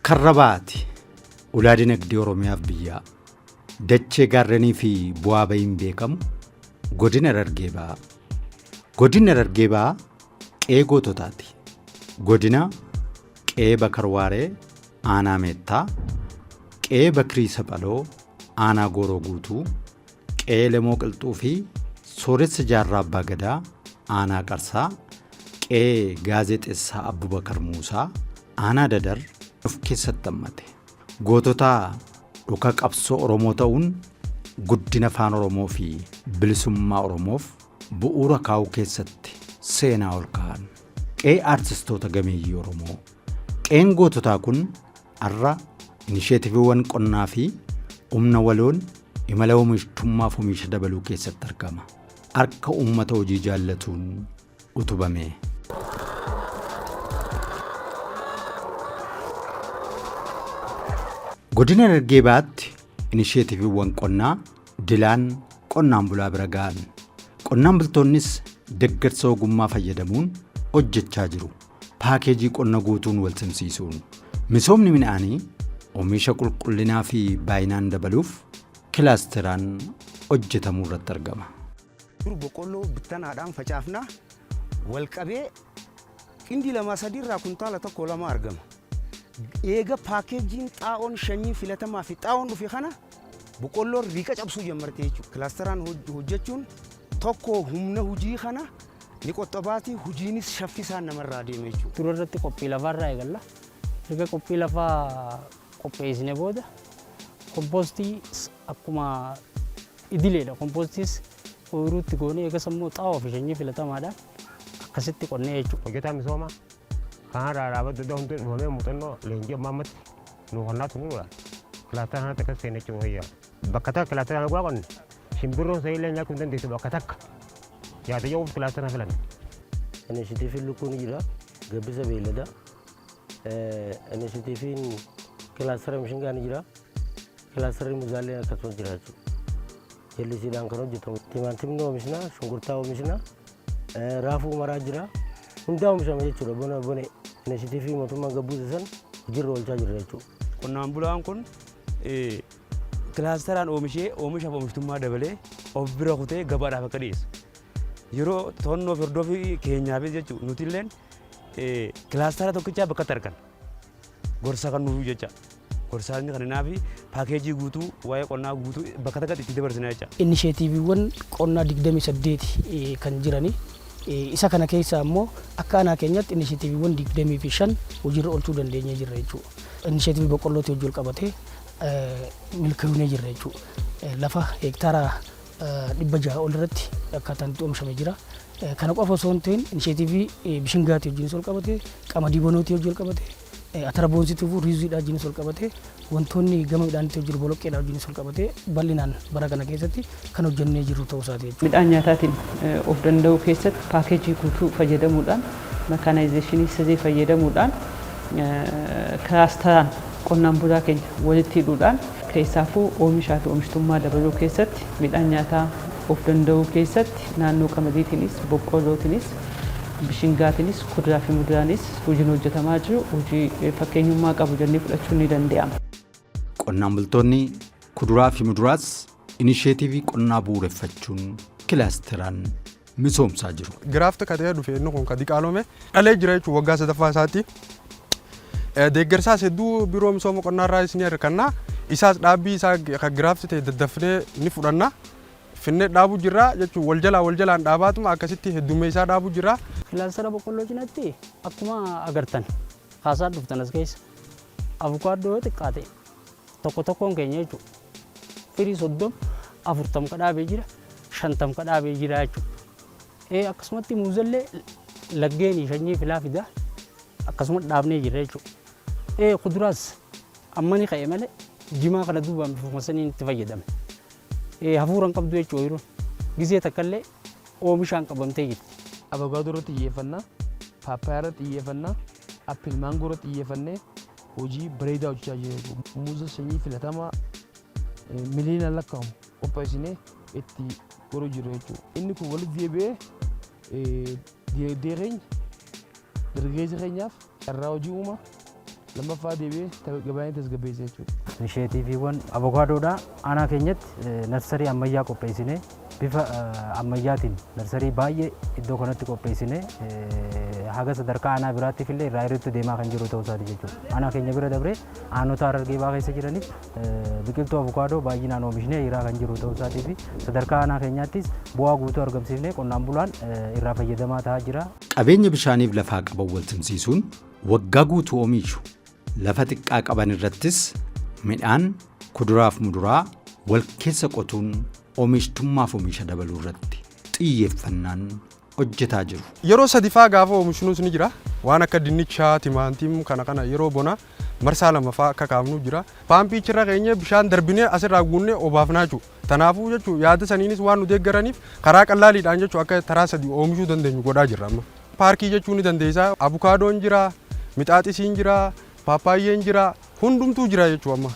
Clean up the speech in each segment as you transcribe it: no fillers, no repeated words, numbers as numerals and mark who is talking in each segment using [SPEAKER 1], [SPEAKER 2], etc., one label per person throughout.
[SPEAKER 1] Karrabaati ulaa dinagdee Oromiyaaf biyyaa dachee gaarranii fi bu'aa ba'iin beekamu godina Harargee Bahaa. Godina Harargee Bahaa qe'ee goototaati. Godina qe'ee Bakarwaaree aanaa Meettaa, qe'ee Bakirii Saphaloo aanaa Gooroo Guutuu, qe'ee Lemoo Qilxuu fi sooressa Jaarraa Abbaa Gadaa aanaa Qarsaa, qe'ee Gaazexeessaa Abbubakar Muusaa aanaa Dadar of keessatti hammate. Gootota dhuka qabsoo Oromoo ta'uun guddina afaan Oromoo fi bilisummaa Oromoof bu'uura kaa'uu keessatti seenaa ol ka'an. Qe'ee aartistoota gameeyyii Oromoo. Qe'een goototaa kun har'a inisheetiiviiwwan qonnaa fi humna waloon imala oomishtummaaf oomisha dabaluu keessatti argama. Harka uummata hojii jaallatuun utubame. Godina Harargee Bahaatti inisheetiiviiwwan qonnaa dilaan qonnaan bulaa bira ga'an. Qonnaan bultoonnis deeggarsa ogummaa fayyadamuun hojjechaa jiru. Paakeejii qonna guutuun wal simsiisuun misoomni midhaanii oomisha qulqullinaa fi baay'inaan dabaluuf kilaasteraan hojjetamuu irratti argama.
[SPEAKER 2] Boqqolloo bittanaadhaan facaafna wal qabee qindii lama sadii irraa kuntaala tokko lama argama. Eega paakeejiin xaa'oon shanyii filatamaa fi xaa'oon dhufe kana boqqolloo riiqa cabsuu jalqabte jechuudha. Kilaasteraan hojjechuun tokko humna hojii kana ni qottabaati hojiinis shaffisaan namarraa deema jechuudha.
[SPEAKER 3] Dura irratti qophii lafaarraa eegalla. Erga qophii lafaa qopheessine booda kompoostii akkuma idileedha. Kompoostis ooyiruutti goonee eegas immoo xaa'oo fi shanyii filatamaadhaan akkasitti qonnee jechuudha.
[SPEAKER 4] Hojjetaa misoomaa kan dhaabbattu iddoo hundi dhumamee muuxannoo leenjii ammaatti nu qonnaa turuudha. Kilaasteraan kanatti akkas seenee jechuudha fayyaa. Bakka takka kilaasteraan dhugaa qonne shimbirroon sa'ii illee nyaachuu hin dandeessu bakka takka. Yaada yoo kilaasteraan filan.
[SPEAKER 5] Inishitiifiin lukkuun jira gabbisa beeylada. Inishitiifiin kilaastera mishingaan jira. Kilaasterri muzaallee akkasuma jira jechuudha. Jallisiidhaan kan hojjetamu. Timaatimni oomishna, shunkurtaa oomishna, raafuu maraa jira. Hundaa oomishama jechuudha. Bona inishitiifii mootummaan gabbuuse san hojiirra oolchaa jira jechuudha.
[SPEAKER 2] Qonnaan bulaan kun kilaasteraan oomishee oomishaaf oomishtummaa dabalee of bira kutee gabaadhaaf akka dhiyeessu. Yeroo to'annoo fi hordofii keenyaafis jechuudha nuti illeen kilaastera tokkichaa bakkatti argan gorsa kan nuuf jecha gorsaasni kanaa fi paakeejii guutuu waa'ee qonnaa guutuu bakka takkatti itti dabarsina jecha.
[SPEAKER 3] Inisheetiiviiwwan qonnaa 28 kan jirani. Isa kana keessa immoo akka aanaa keenyatti inisheetiiviiwwan 25 hojiirra oolchuu dandeenyee jirra jechuudha. Inisheetiivii boqqollootti hojii ol qabatee milkaa'inee jirra jechuudha. Lafa heektaara 600 ol irratti akkaataan itti oomishamee jira. Kana qofa osoo hin ta'in inisheetiivii bishingaatti hojiinis ol qabatee qamadii bonootti hojii ol qabatee atara boonsituu fi riizuudhaa hojiinis ol qabatee wantoonni gama midhaanitti hojii boloqqeedhaa hojiinis ol qabatee bal'inaan bara kana keessatti kan hojjennee jirru ta'uu isaati jechuudha.
[SPEAKER 6] Midhaan nyaataatiin of danda'uu keessatti paakeejii guutuu fayyadamuudhaan makaanaayizeeshinii sirrii fayyadamuudhaan kilaasteraan qonnaan bulaa keenya walitti hidhuudhaan keessaafuu oomishaa fi oomishtummaa dabaluu keessatti midhaan nyaataa of danda'uu keessatti naannoo qamadiitiinis boqqollootiinis bishingaatiinis kuduraa fi muduraanis hojiin hojjetamaa jiru hojii fakkeenyummaa qabu jennee fudhachuun ni danda'ama.
[SPEAKER 1] Qonnaan bultoonni kuduraa fi muduraas inisheetiivii qonnaa bu'uureffachuun kilaasteraan misoomsaa jiru.
[SPEAKER 7] Giraafta katee dhufe inni kun kan diqaalome dhalee jira jechuudha waggaa sadaffaa isaatti. Deeggarsaas hedduu biiroo misooma qonnaa irraa isin hirkanna. Isaas dhaabbii isaa kan giraafti ta'e daddafnee ni fudhanna. Finnee dhaabuu jirra jechuudha wal jalaan dhaabaatuma akkasitti heddummaa isaa dhaabuu jirra.
[SPEAKER 3] Kilaastera boqqolloo cinaatti akkuma agartan haasaa dhuftan as keessa avukaadoo xiqqaate tokkoon keenya jechuudha. Firii 30 40 kadhaabee jira 50 kadhaabee jira jechuudha. Akkasumatti muuzallee laggeen shanyii filaa fidaa akkasuma dhaabnee jira jechuudha. Kuduraas amma ni ka'e malee jimaa kana duubaan bifa saniin itti fayyadamne. Hafuuraan qabdu jechuudha yeroo gizee takkallee oomishaan qabamtee jirti.
[SPEAKER 8] Avokaadoo irratti xiyyeeffannaa, paappaayyaa irratti xiyyeeffannaa, appil maangoo irratti xiyyeeffannee hojii bareedaa hojjechaa jirra. Muuza sanyii filatamaa miliyoonaan lakkaa'amu qopheessinee itti godhuu jirra jechuudha. Inni kun walitti deebi'ee dargaggeessa keenyaaf carraa hojii uuma lammaffaa deebi'ee gabaan tasgabbeessa jechuudha.
[SPEAKER 5] Inisheetiiviiwwan abokaadoodhaa aanaa keenyatti narsarii ammayyaa qopheessinee bifa ammayyaatiin narsarii baay'ee iddoo kanatti qopheessinee haga sadarkaa aanaa biraattiif illee irraa irratti deemaa kan jiru ta'uu isaati jechuudha. Aanaa keenya bira dabree aanota Harargee Bahaa keessa jiraniif biqiltuu abokaadoo baay'inaan oomishnee hiraa kan jiru ta'uu isaatii fi sadarkaa aanaa keenyaattis bu'aa guutuu argamsiifnee qonnaan bulaan irraa fayyadamaa ta'aa jira.
[SPEAKER 1] Qabeenya bishaaniif lafaa qaban wal simsiisuun waggaa guutuu oomishu lafa xiqqaa qaban irrattis midhaan kuduraaf muduraa wal keessa qotuun oomishtummaaf oomisha dabaluu irratti xiyyeeffannaan hojjetaa jiru.
[SPEAKER 7] Yeroo sadifaa gaafa oomishuus ni jira. Waan akka dinnichaa, timaantiim kana yeroo bona marsaa lamaffaa akka kaafnu jira. Paampiichirra keenya bishaan darbinee asirraa guunnee obaafnaa jechuudha. Kanaafuu jechuudha yaada saniinis waan nu deeggaraniif karaa qallaaliidhaan jechuudha akka taraa sadii oomishuu dandeenyu godhaa jirra amma. Paarkii jechuun ni dandeessa. Abukaadoon jira, mixaaxisiin jira, paappaayyeen jira, hundumtuu jira jechuudha amma.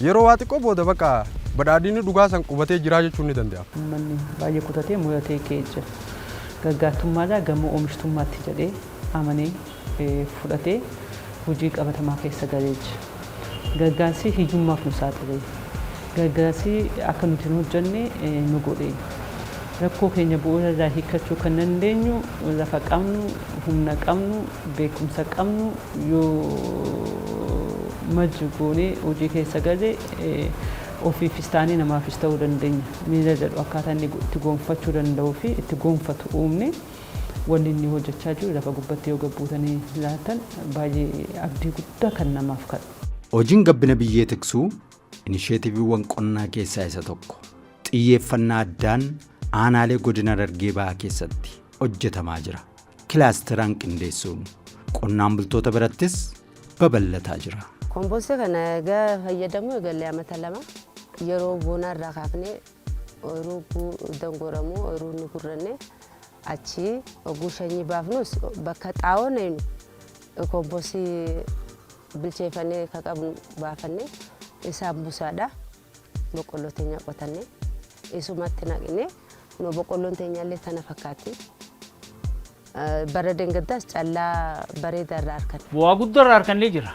[SPEAKER 7] Yeroo waa xiqqoo booda bakka badhaadhinni dhugaa san qubatee jira jechuun ni danda'a.
[SPEAKER 6] Uummanni baay'ee kutatee mudatee keessa gargaartummaadhaa gama oomishtummaatti jedhee amanee fudhatee hojii qabatamaa keessa galee jira. Gargaarsi hiyyummaaf nu saaxilee gargaarsi akka nuti hin hojjenne nu godhee rakkoo keenya bu'uura irraa hiikkachuu kan dandeenyu lafa qabnu, humna qabnu, beekumsa qabnu yoo majji goonee hojii keessa galee ofiifis taanee namaafis ta'uu dandeenya. Miira jedhu akkaataa inni itti gonfachuu danda'uu fi itti gonfatu uumne wanni inni hojjechaa jiru lafa gubbatti yoo gabbuutanii laatan baay'ee abdii guddaa kan namaaf kadhu.
[SPEAKER 1] Hojiin gabbina biyyee tiksuu inisheetiiviiwwan qonnaa keessaa isa tokko. Xiyyeeffannaa addaan aanaalee godina Harargee Bahaa keessatti hojjetamaa jira. Kilaasteraan qindeessuun qonnaan bultoota birattis babal'ataa jira.
[SPEAKER 9] Kompoostii kana egaa fayyadamu eegalee amata lama yeroo boonaa irraa kaafnee ooyiruu dangoramuu ooyiruu nu gurrannee achi oguu shanyii baafnus bakka xaa'oo neenu kompoostii bilcheeffannee ka qabnu baafannee isaan busaadha boqqolloo teenya qotannee isumatti naqnee nu boqqolloon teenya illee tana fakkaatti bara deengaddaas callaa bareedaa irraa argan.
[SPEAKER 10] Bu'aa guddaa irraa argannee jira.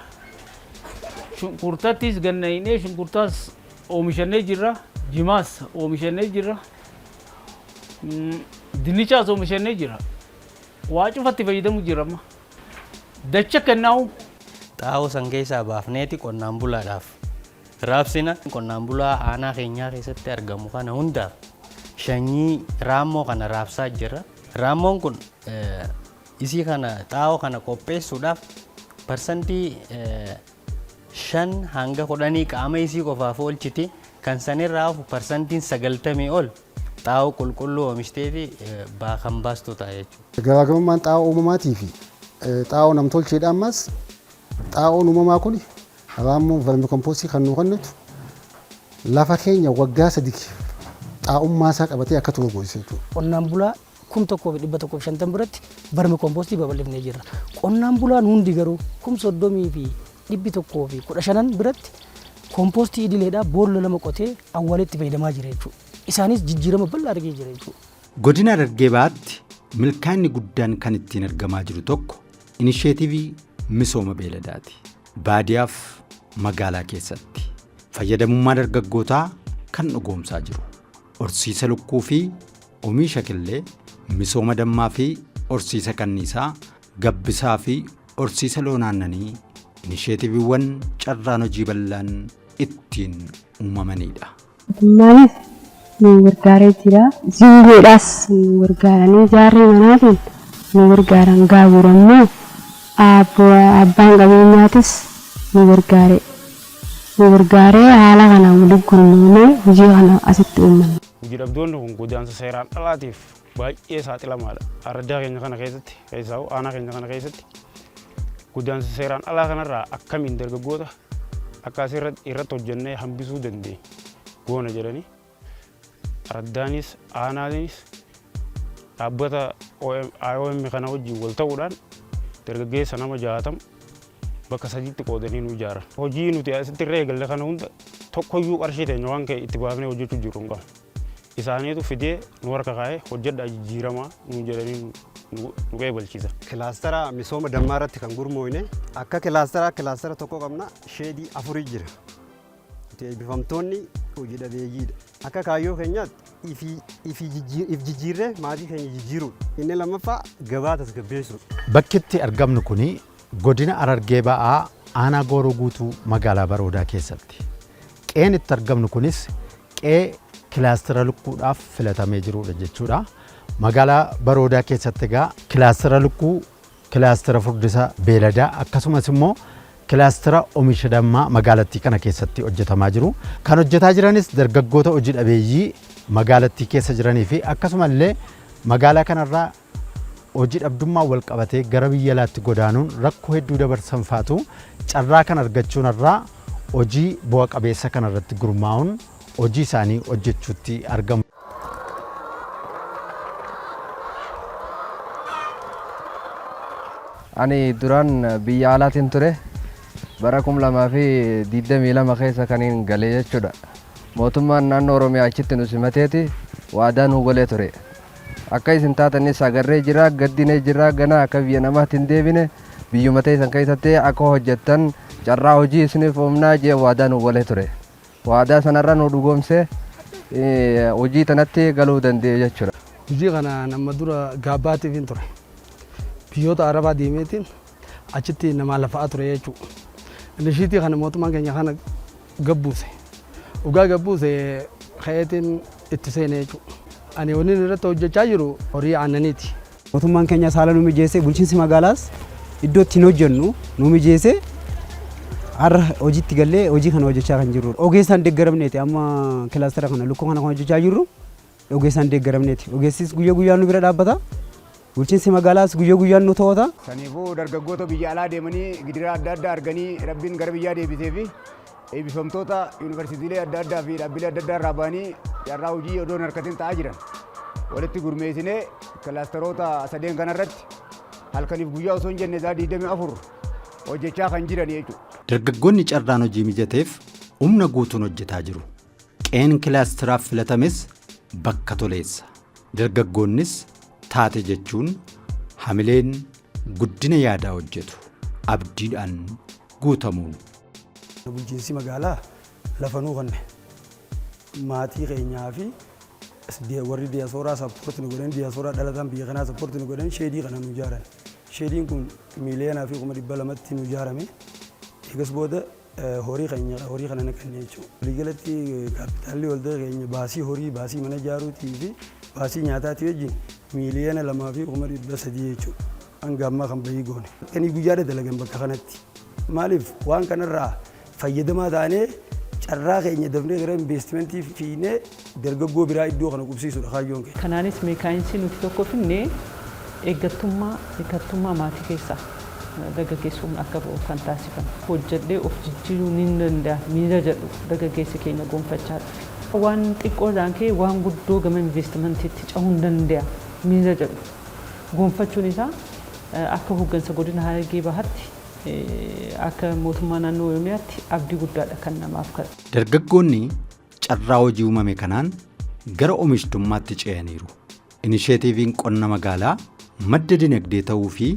[SPEAKER 10] Shunkurtattis gannaynee shunkurtaas oomishannee jirra. Jimaas oomishannee jirra. Dinnichaas oomishannee jira. Waa cufatti fayyadamu jira amma. Dacha kennaa'u.
[SPEAKER 5] Xaa'oo san keessaa baafneeti qonnaan bulaadhaaf raabsina. Qonnaan bulaa aanaa keenyaa keessatti argamu kana hundaaf shanyii raammoo kana raabsaa jira. Raammoon kun isii kana xaa'oo kana qopheessuudhaaf parsantii 5 hanga 10 qaama isii qofaaf oolchiti. Kan sanirraa hafu parsantiin 90 ol xaa'oo qulqulluu oomishitee fi kan baastu ta'a jechuudha.
[SPEAKER 11] Garaagarummaan xaa'oo uumamaatii fi xaa'oo namtolcheedha ammas xaa'oon uumamaa kun raammoo vermikompoostii kan nu kennitu lafa keenya waggaa 3 xaa'ummaa isaa qabatee akka turu goosee jechuudha.
[SPEAKER 3] Qonnaan bulaa 1,150 biratti vermikompoostii babal'ifnee jirra. Qonnaan bulaan hundi garuu 30,000 fi 115 biratti kompoostii idileedhaa boolla lama qotee awwaaletti fayyadamaa jira jechuudha. Isaanis jijjiirama bal'aa argee jira jechuudha.
[SPEAKER 1] Godina Harargee Bahaatti milkaa'inni guddaan kan ittiin argamaa jiru tokko inisheetivii misooma beeladaati. Baadiyaaf magaalaa keessatti fayyadamummaa dargaggootaa kan dhugoomsaa jiru. Horsiisa lukkuu fi oomisha killee misooma dammaa fi horsiisa kanniisaa gabbisaa fi horsiisa loon aannanii inisheetiviiwwan carraan hojii bal'aan ittiin uumamanidha.
[SPEAKER 12] Mootummaanis nu gargaaree jira. Zingoodhaas nu gargaaranii jaarrii manaatiin nu gargaaran gaagurammoo abbaan qabeenyaatis nu gargaaree haala kana waliin gurmuunee hojii kana asitti uumanne.
[SPEAKER 13] Hojii dhabdoonni kun godaansa seeraan alaatiif baay'ee saaxilamaadha. Ardaa keenya kana keessatti keessaa aanaa keenya kana keessatti godaansa seeraan alaa kanarraa akkamiin dargaggoota akka asirratti hojjennee hambisuu dandeenya goona jedhanii aradaanis aanaanis dhaabbata IOM kana wajjin wal ta'uudhaan dargaggeessa nama 60 bakka 3tti qoodanii nu ijaaran. Hojii nuti asitti irra eegalle kana hunda tokkoyyuu qarshii teenya waan ka'e itti baafnee hojjechuu jirru hin qabu. Isaaniitu fidee nu harka kaa'ee hojjedhaa jijjiiramaa nu jedhanii nu eegalchiisa.
[SPEAKER 14] Kilaastara misooma dammaa irratti kan gurmoofne akka kilaastara tokko qabna sheedii 4 jira. Eebbifamtoonni hojii dhabeeyyiidha. Akka kaayyoo keenyaatti if jijjiirree maatii keenya jijjiiruudha. Inni lammaffaa gabaa tasgabbeessuudha.
[SPEAKER 1] Bakki itti argamnu kuni godina Harargee Ba'aa aanaa Gooroo Guutuu magaalaa Baroodaa keessatti. Qeen itti argamnu kunis qee kilaastara lukkuudhaaf filatamee jirudha jechuudha. Magaalaa Baroodaa keessatti egaa kilaastara lukkuu, kilaastara furdisa beeladaa akkasumas immoo kilaastara oomisha dammaa magaalattii kana keessatti hojjetamaa jiru. Kan hojjetaa jiranis dargaggoota hojii dhabeeyyii magaalattii keessa jiranii fi akkasumallee magaalaa kanarraa hojii dhabdummaa wal qabatee gara biyya alaatti godaanuun rakkoo hedduu dabarsan faatu carraa kan argachuun irraa hojii bu'a qabeessa kanarratti gurmaa'uun hojii isaanii hojjechuutti argamu.
[SPEAKER 15] Ani duraan biyya alaatiin ture bara 2022 keessa kaniin galee jechuudha. Mootummaan naannoo Oromiyaa achitti nu simateeti waadaa nu golee ture. Akka isin taatanis agarree jira, gaddinee jira, gana akka biyya namaatti hin deebine biyyuma teessan keessatti akka hojjettan carraa hojii isiniif humnaa jee waadaa nu golee ture. Waadaa sanarra nu dhugoomsee hojii tanatti galuu danda'e jechuudha.
[SPEAKER 8] Hojii kana nama dura gaabbaatiif hin ture. Biyyoota Arabaa deemeetiin achitti nama lafaa ture jechuudha. Innishiitii kana mootummaan keenya kana gabbuuse. Dhugaa gabbuuse ka'eetiin itti seene jechuudha. Ani waliin irratti hojjechaa jiru horii aannaniiti.
[SPEAKER 16] Mootummaan keenya saala nu mijeessee bulchiinsi magaalaas iddoo ittiin hojjennu nu mijeessee har'a hojiitti gallee hojii kana hojjechaa kan jirrudha. Ogeessaan deeggaramneeti amma kilaastara kana lukkuu kana kan hojjechaa jirru ogeessaan deeggaramneeti. Ogeessis guyyaa guyyaan nu bira dhaabbata. Bulchiinsi magaalaas guyyaa guyyaan nu to'ata.
[SPEAKER 17] Saniifuu dargaggoota biyya alaa deemanii gidiraa adda addaa arganii rabbiin gara biyyaa deebisee fi eebbifamtoota yuunivarsiitiilee adda addaa fi dhaabbilee adda addaa irraa ba'anii carraa hojii odoon harkatiin ta'aa jiran walitti gurmeessinee kilaasteroota sadeen kanarratti halkaniif guyyaa osoo hin jenne saa 24 hojjechaa kan jiran jechuudha.
[SPEAKER 1] Dargaggoonni carraan hojii mijateef humna guutuun hojjetaa jiru. Qeen kilaasteraaf filatames bakka toleessa. Dargaggoonnis taate jechuun hamileen guddina yaadaa hojjetu abdiidhaan guutamuu.
[SPEAKER 18] Bulchiinsi magaalaa lafa nuu kanne maatii keenyaa fi warri diyaaspooraa sappoortii nu godhan diyaaspooraa dhalatan biyya kanaa sappoortii nu godhan sheedii kana nu ijaaran. Sheediin kun miiliyoonaa fi 200,000 nu ijaarame. Eegas booda horii kana naqanne jechuudha. Waliigalatti kaapitaalli waldaa keenya baasii horii, baasii mana ijaaruutii fi baasii nyaataatii wajjin miiliyoona 2 fi 300 jechuudha. Hanga ammaa kan bahii goone. Kanii guyyaadha dalagan bakka kanatti. Maaliif waan kanarraa fayyadamaa taanee carraa keenya dafnee gara investimentii fiinee dargaggoo biraa iddoo kana qubsiisudha kaayyoon keenya.
[SPEAKER 6] Kanaanis meekaanisii nuti tokko finne eeggattummaa maatii keessaa dargaggeessuun akka ba'u kan taasifamu. Hojjedhee of jijjiiruu ni danda'a miira jedhu dargaggeessi keenya gonfachaa dhufe. Waan xiqqoodhaan ka'ee waan guddoo gama investimentiitti cehuu ni danda'a miira jedhu gonfachuun isaa akka hooggansa godina Harargee Bahaatti akka mootummaa naannoo Oromiyaatti abdii guddaadha kan namaaf kennu.
[SPEAKER 1] Dargaggoonni carraa hojii uumame kanaan gara oomishtummaatti ce'aniiru. Inisheetiiviin qonna magaalaa madda dinagdee ta'uu fi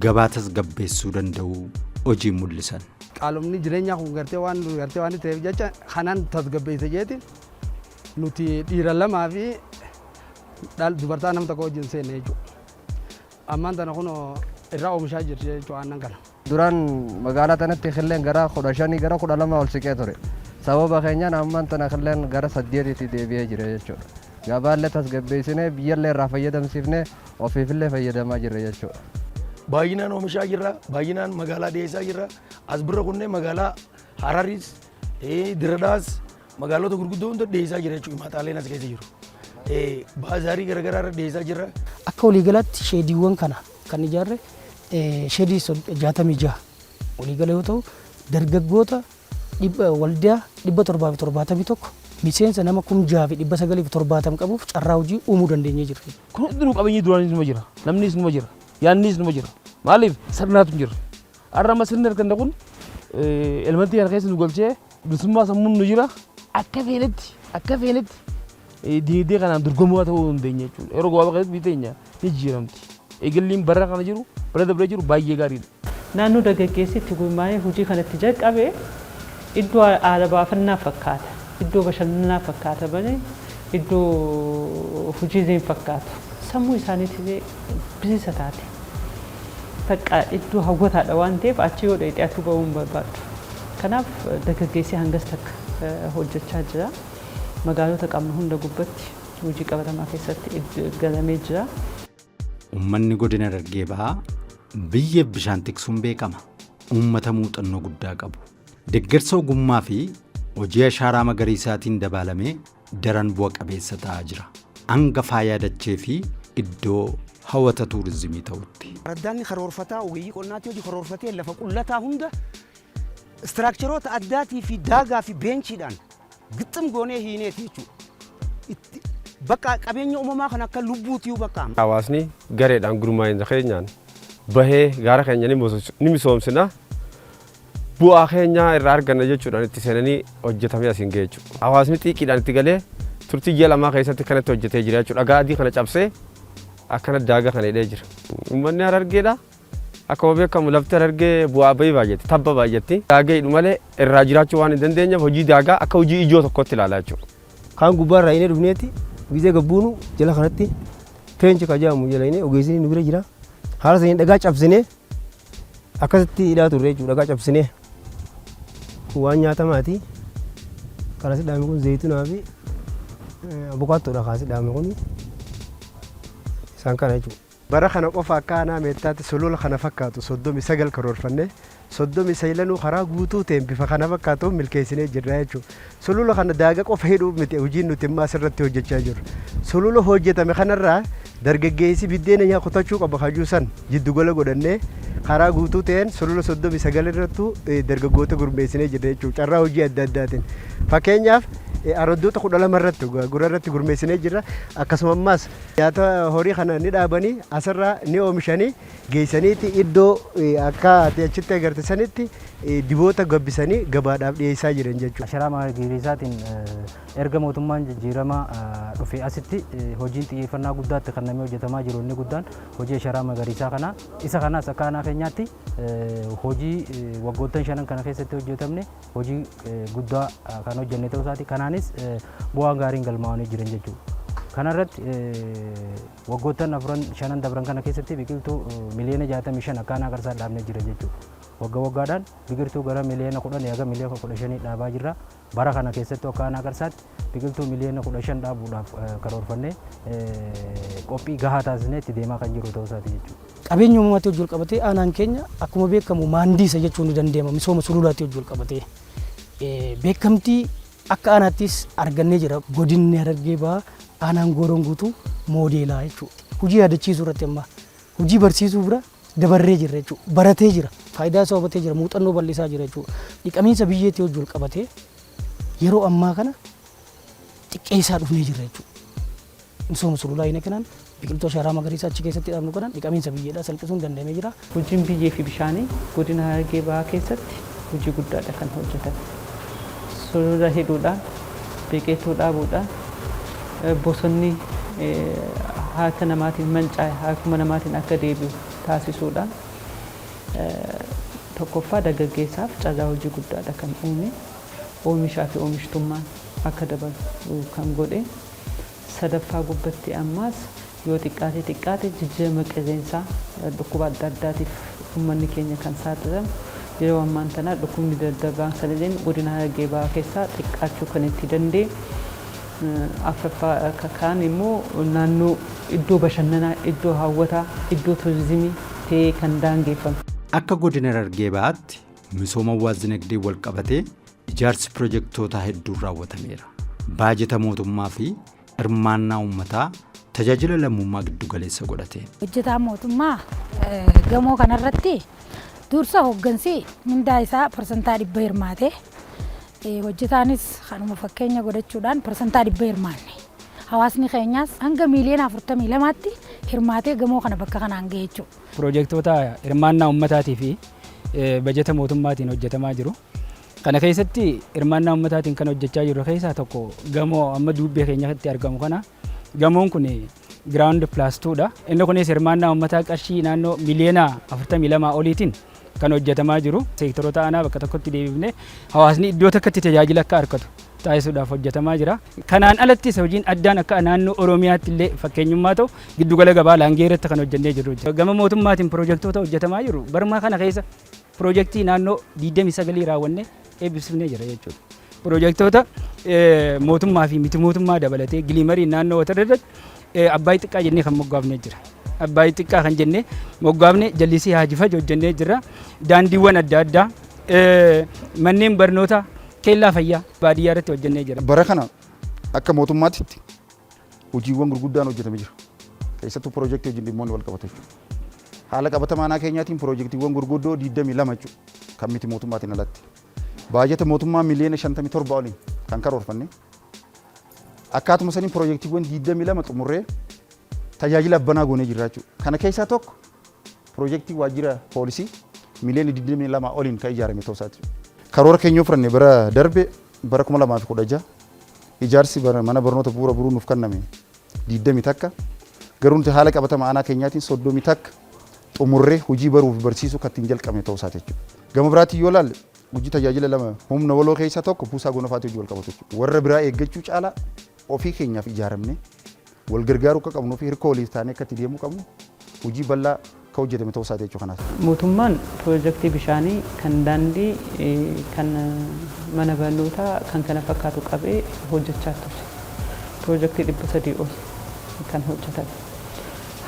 [SPEAKER 1] gabaa tasgabbeessuu danda'u hojii mul'isan.
[SPEAKER 8] Qaalomni jireenyaa kun gartee waan ta'eef jecha kanaan tasgabbeessa jeetiin nuti dhiira lamaa fi dubartaa nama tokko wajjin seenne jechuudha. Ammaan tana kun irraa oomishaa jirti jechuudha aannan kana.
[SPEAKER 15] Duraan magaalaa tanatti qilleen gara 15 gara 12 ol siqee ture. Sababa keenyaan ammaan tana qilleen gara 8tti deebi'ee jira jechuudha. Gabaallee tasgabbeessinee biyyallee irraa fayyadamsiifnee ofiifillee fayyadamaa jirra jechuudha.
[SPEAKER 19] Baay'inaan oomishaa jirra, baay'inaan magaalaa dhiyeessaa jirra. As bira kunneen magaalaa Hararis, Diradaas magaalota gurguddoo hunda dhiyeessaa jira jechuudha. Mataaleen as keessa jiru. Baazaarii garaagaraa irra dhiyeessaa jirra.
[SPEAKER 3] Akka waliigalaatti sheediiwwan kana kan ijaarre sheedii 66 waliigala yoo ta'u dargaggoota waldaa 771 miseensa nama 6,970 qabuuf carraa hojii uumuu dandeenyee jirra.
[SPEAKER 8] Kun hundinuu qabeenyi duraanis numa jira, namnis numa jira, yaannis numa jira. Maaliif sirnaatu jira. Har'a amma sirni harkan dhaquun elementii kana keessa nu galchee bilisummaa sammuun nu jira. Akka feenetti diinagdee kanaan dorgomaa ta'uu dandeenya jechuudha. Yeroo gabaabaa keessatti biyyi teenya ni jijjiiramti. eegalliin bara kana jiru bara dabree jiru baay'ee gaariidha.
[SPEAKER 6] Naannoo dargaggeessi itti gurmaa'ee hojii kanatti jalqabee iddoo aada baafannaa fakkaata. Iddoo bashannanaa fakkaata malee iddoo hojiileen fakkaatu. Sammuu isaaniitillee bilisa taate. Takka iddoo hawwataadha waan ta'eef achi yoo dheedhiyaatu ba'uun barbaadu. Kanaaf dargaggeessi hangas takka hojjechaa jira. Magaalota qabnu hunda gubbatti hojii qabatamaa keessatti galamee jira.
[SPEAKER 1] Uummanni godina Harargee Bahaa biyyeef bishaan tiksuun beekama. Uummata muuxannoo guddaa qabu. Deeggarsa ogummaa fi hojii ashaaraa magariisaatiin dabalamee daran bu'a qabeessa ta'aa jira. Hanga faayaa dachee fi iddoo hawwata tuurizimii ta'utti.
[SPEAKER 2] Raddaanni karoorfataa ogeeyyii qonnaatti hojii karoorfatee lafa qullataa hunda istiraakcharoota addaatii fi daagaa fi beenchiidhaan gixxum goonee hiineeti jechuudha. Bakka qabeenya uumamaa kan akka lubbuutii bakka.
[SPEAKER 20] Hawaasni gareedhaan gurmaa'insa keenyaan bahee gaara keenya ni misoomsina. Bu'aa keenya irraa arganna jechuudhaan itti seenanii hojjetamee asiin ga'e jechuudha. Hawaasni xiiqiidhaan itti galee turtii ji'a lamaa keessatti kanatti hojjetee jira jechuudha. Dhagaa adii kana cabsee akkana daagaa kana hidhee jira. Uummanni Harargeedha. Akkuma beekamu lafti Harargee bu'aa bahii baay'atti tabba baay'atti. Daagaa hidhu malee irraa jiraachuu waan hin dandeenyeef hojii daagaa akka hojii ijoo tokkotti ilaalaa jechuudha.
[SPEAKER 5] Kaan gubbaarraa inni dhufneeti gizee gabbuunu jala kanatti peenci kajaamu jala inni ogeessini nu bira jira. Haala saniin dhagaa cabsinee akkasitti hidhaa turre jechuudha. Dhagaa cabsinee waan nyaatamaati. Kanas dhaame kun zayituunaa fi abukaattoodha kaas dhaame kun isaan kana jechuudha.
[SPEAKER 14] Bara kana qofa akka aanaa meettaatti sulula kana fakkaatu 39 karoorfanne 39 karaa guutuu ta'een bifa kana fakkaatuun milkeessinee jirra jechuudha. Sulula kana daagaa qofa hidhuu miti hojiin nuti immoo asirratti hojjechaa jirru. Sulula hojjetame kanarraa dargaggeessi biddeena nyaa kutachuu qaba hajuu san jiddugala godhannee karaa guutuu ta'een sulula 39 irrattu dargaggoota gurmeessinee jirra jechuudha. Carraa hojii adda addaatiin. Fakkeenyaaf araddoota 12 irratti gura irratti gurmeessinee jirra. Akkasuma ammas nyaata horii kana ni dhaabanii asirraa ni oomishanii geessaniiti iddoo akka achitti agarte sanitti diboota gabbisanii gabaadhaaf dhiyeessaa jiran jechuudha.
[SPEAKER 5] Asharaa magariisaatiin erga mootummaan jijjiirama dhufe asitti hojiin xiyyeeffannaa guddaatti kan namni hojjetamaa jiru inni guddaan hojii asharaa magariisaa kana isa kanas akka aanaa keenyaatti hojii waggoottan 5 kana keessatti hojjetamne hojii guddaa kan hojjenne ta'uu isaati. Kanaanis bu'aan gaariin galmaa'anii jiran jechuudha. Kanarratti waggoottan 4-5 dabran kana keessatti biqiltuu miliyoona 65 akka aanaa garsaa dhaabnee jira jechuudha. Waggaa waggaadhaan biqiltuu gara miliyoona 10 haga miliyoona 15 dhaabaa jirra. Bara kana keessatti akka aanaa garsaatti biqiltuu miliyoona 15 dhaabuudhaaf karoorfannee qophii gahaa taasisnee itti deemaa kan jiru ta'uu isaati jechuudha.
[SPEAKER 3] Qabeenya uumamaatti hojii qabatee aanaan keenya akkuma beekamu maandiisa jechuun ni dandeema misooma sululaatti hojii qabatee beekamtii akka aanaattis argannee jira. Godinni Harargee Bahaa aanaan Gooroon guutuu moodeelaa jechuudha. Hojii yaadachiisuu irratti amma hojii barsiisuu bira dabarree jira jechuudha. Baratee jira. Faayidaa isaa hubatee jira. Muuxannoo bal'isaa jira jechuudha. Dhiqamiinsa biyyeetti hojii qabatee yeroo ammaa kana xiqqeessaa dhufnee jira jechuudha. Misooma sululaa hin kanaan biqiltuu asharaa magariisaa achi keessatti dhaabnu kanaan dhiqamiinsa biyyeedhaa salphisuun danda'amee jira.
[SPEAKER 6] Hojiin biyyee fi bishaanii godina Harargee Bahaa keessatti hojii guddaadha kan hojjetan. Sulula hidhuudhaan biqiltuu dhaabuudhaan bosonni harka namaatiin mancaa'e harkuma namaatiin akka deebi'u taasisuudhaan tokkoffaa dargaggeessaaf carraa hojii guddaadha kan uume oomishaa fi oomishtummaan akka dabalu kan godhe sadaffaa gubbatti ammaas yoo xiqqaate jijjiirama qilleensaa dhukkuba adda addaatiif uummanni keenya kan saaxilamu yeroo ammaan tanaa dhukkubni daddarbaan salileen godina Harargee Bahaa keessaa xiqqaachuu kan itti danda'e afraffaa kaan immoo naannoo iddoo bashannanaa iddoo hawwataa iddoo turizimii ta'ee kan daangeffame.
[SPEAKER 1] Akka godina Harargee Bahaatti misooma dinagdee wal qabatee ijaarsi piroojektootaa hedduun raawwatameera. Baajeta mootummaa fi hirmaannaa uummataa tajaajila lammummaa giddu galeessa godhate.
[SPEAKER 21] Hojjetaa mootummaa gamoo kanarratti dursa hooggansi mindaa isaa parsantaa 100 hirmaate. Hojjetaanis kanuma fakkeenya godhachuudhaan parsantaa 100 hirmaanne. Hawaasni keenyaas hanga miliyoona 42tti hirmaatee gamoo kana bakka kanaan ga'e jechuudha.
[SPEAKER 22] Piroojektota hirmaannaa uummataatii fi bajeta mootummaatiin hojjetamaa jiru. Kana keessatti hirmaannaa uummataatiin kan hojjechaa jiru keessaa tokko gamoo amma duubbee keenyatti argamu kana. Gamoon kun giraawundi pilaastuudha. Inni kunis hirmaannaa uummataa qarshii naannoo miliyoona 42 oliitiin kan hojjetamaa jiru. Seektoroota aanaa bakka tokkotti deebifnee hawaasni iddoo tokkotti tajaajila akka argatu taasisuudhaaf hojjetamaa jira. Kanaan alattis hojiin addaan akka naannoo Oromiyaatti illee fakkeenyummaa ta'u giddugala gabaa Laangee irratti kan hojjennee jirru. Gama mootummaatiin piroojeektoota hojjetamaa jiru. Barmaa kana keessa piroojeektii naannoo 29 raawwannee eebbifnee jira jechuudha. Piroojeektoota mootummaa fi miti mootummaa dabalatee giliimarii naannoo watarratti Abbaay Xiqqaa jennee kan moggaafnee jira. Abbaay Xiqqaa kan jennee moggaafnee jallisii Haajifaj hojjennee jira. Daandiiwwan adda addaa manneen barnootaa keellaa fayyaa baadiyyaa irratti hojjennee jira.
[SPEAKER 4] Bara kana akka mootummaatti hojiiwwan gurguddaan hojjetamee jira. Keessattuu piroojeektii wajjin dhimmoonni wal qabatu jechuudha. Haala qabatamaa naannoo keenyaatiin piroojeektiiwwan gurguddoo 22 jechuudha kan miti mootummaatiin alatti. Baajata mootummaa miliyoona 57 oliin kan karoorfanne. Akkaatuma saniin piroojeektiiwwan 22 xumurree tajaajila abbanaa goonee jirra jechuudha. Kana keessaa tokko piroojeektii waajjira poolisii miliyoona 22 oliin kan ijaarame ta'uu isaati. Karoora keenya fudhanne bara darbe bara 2016 ijaarsi mana barnoota bu'uura buruu nuuf kenname 20 takka garuu haala qabatamaa aanaa keenyaatiin 30 takka xumurree hojii baruu fi barsiisuu kan ittiin jalqabne ta'uu isaati jechuudha. Gama biraatiin yoo ilaalle hojii tajaajila lama humna waloo keessaa tokko buusaa gonofaatti hojii wal qabatu jechuudha. Warra biraa eeggachuu caalaa ofii keenyaaf ijaaramne wal gargaaruu akka qabnuu fi hirka waliif taanee akka itti deemuu qabnu hojii bal'aa kan hojjetame ta'uu isaati jechuudha kanaaf.
[SPEAKER 6] Mootummaan piroojeektii bishaanii kan daandii kan mana barnootaa kan kana fakkaatu qabee hojjechaa ture. Piroojeektii 300 ol kan hojjetame.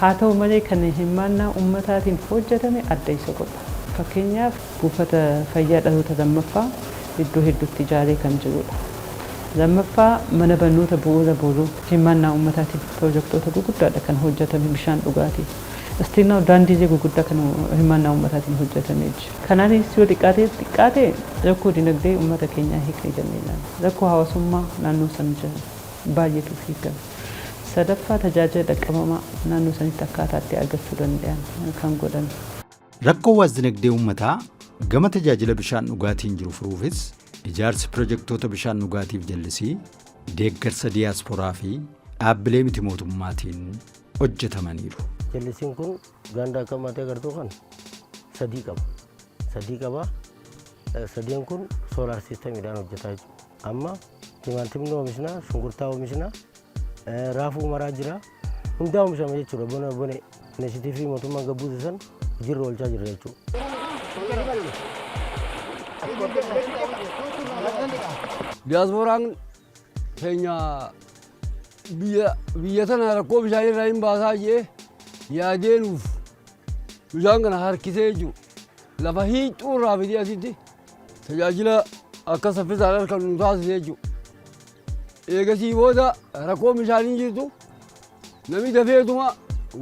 [SPEAKER 6] Haa ta'u malee kan hirmaannaa uummataatiin hojjetame adda isa godha. Fakkeenyaaf buufata fayyaa dhaloota lammaffaa iddoo hedduutti ijaaree kan jirudha. Lammaffaa mana barnoota bu'uura booruu hirmaannaa uummataatiin piroojeektoota gurguddaadha kan hojjetame bishaan dhugaatii. Istiinaa daandiilee gurguddaa kan hirmaannaa uummataatiin hojjetamee jira. Kanaanis yoo xiqqaate rakkoo dinagdee uummata keenyaa hiiknee jennee ilaalla. Rakkoo hawaasummaa naannoo sana jira baay'eetu hiikame. Sadaffaa tajaajila dhaqqabamaa naannoo sanitti akkaataa itti argachuu danda'an kan godhan.
[SPEAKER 1] Rakkoo hawaas dinagdee uummataa gama tajaajila bishaan dhugaatiin jiru furuufis ijaarsi piroojeektoota bishaan dhugaatiif jallisii deeggarsa diyaasporaa fi dhaabbilee miti mootummaatiin hojjetamaniiru.
[SPEAKER 5] Jallisiin kun ganda akka matee gartuu kan sadii qaba. Sadiin kun soolaar siistamiidhaan hojjetaa jechuudha. Amma timaatimni oomishna, shunkurtaa oomishna, raafuu maraa jira. Hundaa oomishama jechuudha. Bona inishitiivii mootummaan gabbuuse san jirra oolchaa jirra jechuudha.
[SPEAKER 7] Diyaaspooraan keenya biyya tana rakkoo bishaanii irraa hin baasaa jee yaadeenuuf bishaan kana harkisee jiru lafa hiicuu irraa fidee asitti tajaajila akka saffisaan harka nu taasisee jiru. Eegasii booda rakkoo bishaanii jirtu namni dafeetuma